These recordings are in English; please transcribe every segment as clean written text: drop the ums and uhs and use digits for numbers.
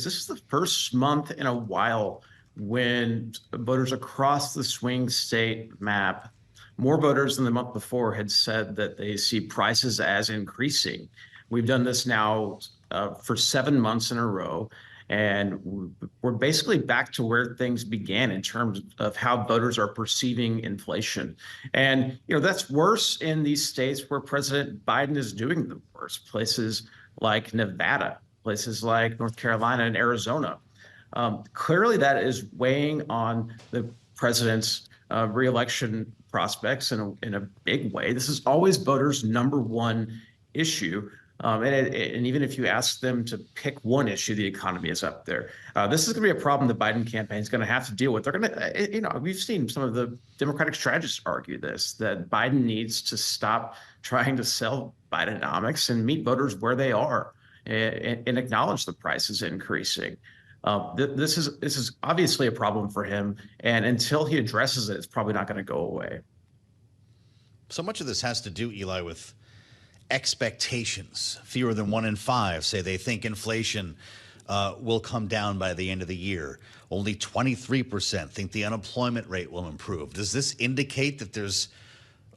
This is the first month in a while when voters across the swing state map, more voters than the month before, had said that they see prices as increasing. We've done this now for 7 months in a row, and we're basically back to where things began in terms of how voters are perceiving inflation. And that's worse in these states where President Biden is doing the worst, places like Nevada, places like North Carolina and Arizona. Clearly, that is weighing on the president's reelection prospects in a big way. This is always voters' number one issue. And even if you ask them to pick one issue, the economy is up there. This is going to be a problem the Biden campaign is going to have to deal with. They're going to, we've seen some of the Democratic strategists argue this, that Biden needs to stop trying to sell Bidenomics and meet voters where they are and acknowledge the price is increasing. This is obviously a problem for him, and until he addresses it, it's probably not going to go away. So much of this has to do, Eli, with expectations. Fewer than 1 in 5 say they think inflation will come down by the end of the year. Only 23% think the unemployment rate will improve. Does this indicate that there's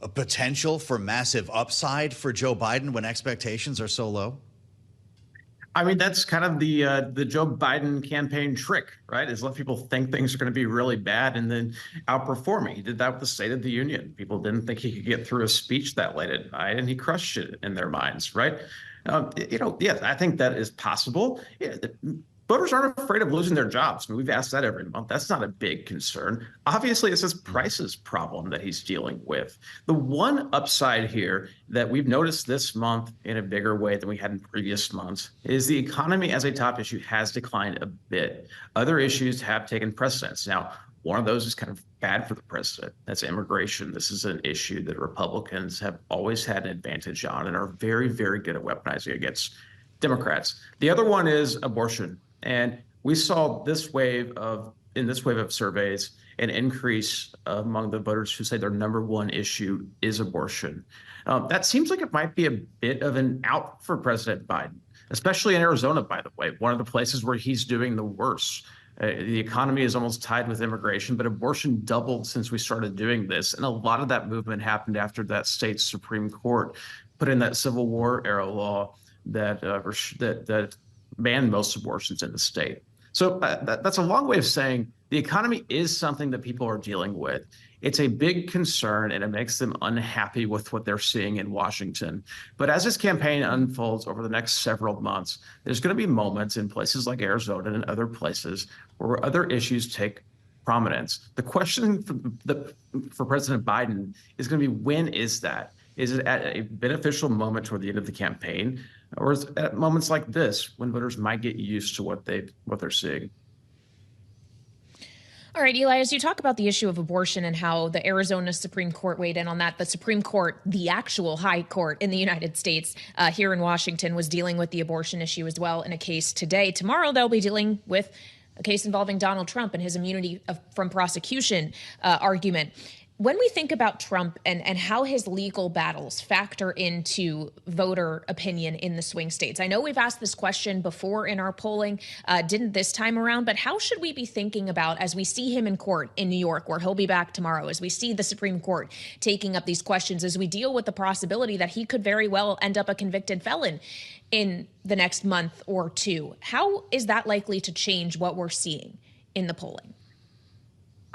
a potential for massive upside for Joe Biden when expectations are so low? I mean, that's kind of the Joe Biden campaign trick, right? Is let people think things are going to be really bad and then outperform it. He did that with the State of the Union. People didn't think he could get through a speech that late at night, and he crushed it in their minds, right? Yes, I think that is possible. Yeah, voters aren't afraid of losing their jobs. I mean, we've asked that every month. That's not a big concern. Obviously, it's this prices problem that he's dealing with. The one upside here that we've noticed this month in a bigger way than we had in previous months is the economy as a top issue has declined a bit. Other issues have taken precedence. Now, one of those is kind of bad for the president. That's immigration. This is an issue that Republicans have always had an advantage on and are very, very good at weaponizing against Democrats. The other one is abortion. And we saw in this wave of surveys, an increase among the voters who say their number one issue is abortion. That seems like it might be a bit of an out for President Biden, especially in Arizona, by the way, one of the places where he's doing the worst. The economy is almost tied with immigration, but abortion doubled since we started doing this. And a lot of that movement happened after that state's Supreme Court put in that Civil War era law that banned most abortions in the state. So that's a long way of saying the economy is something that people are dealing with. It's a big concern, and it makes them unhappy with what they're seeing in Washington. But as this campaign unfolds over the next several months, there's going to be moments in places like Arizona and other places where other issues take prominence. The question for President Biden is going to be, when is that? Is it at a beneficial moment toward the end of the campaign, or is it at moments like this when voters might get used to what they're seeing? All right, Eli, as you talk about the issue of abortion and how the Arizona Supreme Court weighed in on that, the Supreme Court, the actual high court in the United States here in Washington, was dealing with the abortion issue as well in a case today. Tomorrow, they'll be dealing with a case involving Donald Trump and his immunity from prosecution argument. When we think about Trump and how his legal battles factor into voter opinion in the swing states, I know we've asked this question before in our polling, didn't this time around, but how should we be thinking about, as we see him in court in New York, where he'll be back tomorrow, as we see the Supreme Court taking up these questions, as we deal with the possibility that he could very well end up a convicted felon in the next month or two? How is that likely to change what we're seeing in the polling?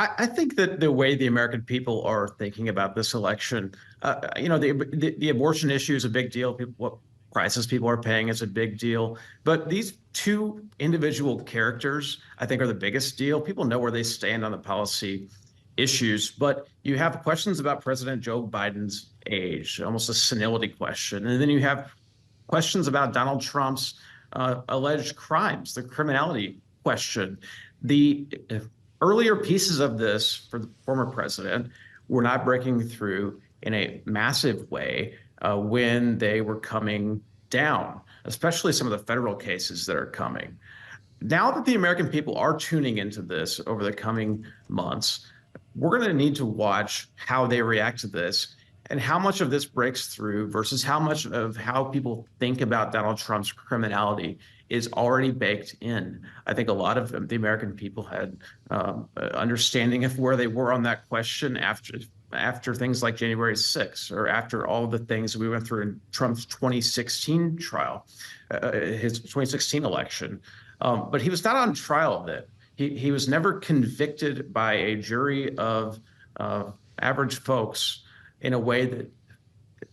I think that the way the American people are thinking about this election, the abortion issue is a big deal. What prices people are paying is a big deal. But these two individual characters, I think, are the biggest deal. People know where they stand on the policy issues, but you have questions about President Joe Biden's age, almost a senility question. And then you have questions about Donald Trump's alleged crimes, the criminality question. The earlier pieces of this for the former president were not breaking through in a massive way when they were coming down, especially some of the federal cases that are coming. Now that the American people are tuning into this over the coming months, we're going to need to watch how they react to this and how much of this breaks through versus how much of how people think about Donald Trump's criminality is already baked in. I think a lot of the American people had understanding of where they were on that question after things like January 6th, or after all the things we went through in Trump's 2016 trial, his 2016 election. But he was not on trial then. He was never convicted by a jury of average folks in a way that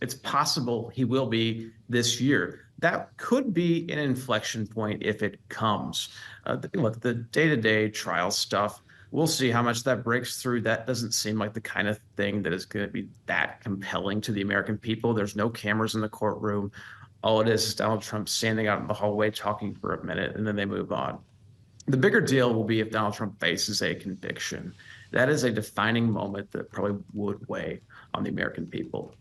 it's possible he will be this year. That could be an inflection point if it comes. Look, the day-to-day trial stuff, we'll see how much that breaks through. That doesn't seem like the kind of thing that is going to be that compelling to the American people. There's no cameras in the courtroom. All it is Donald Trump standing out in the hallway talking for a minute, and then they move on. The bigger deal will be if Donald Trump faces a conviction. That is a defining moment that probably would weigh on the American people.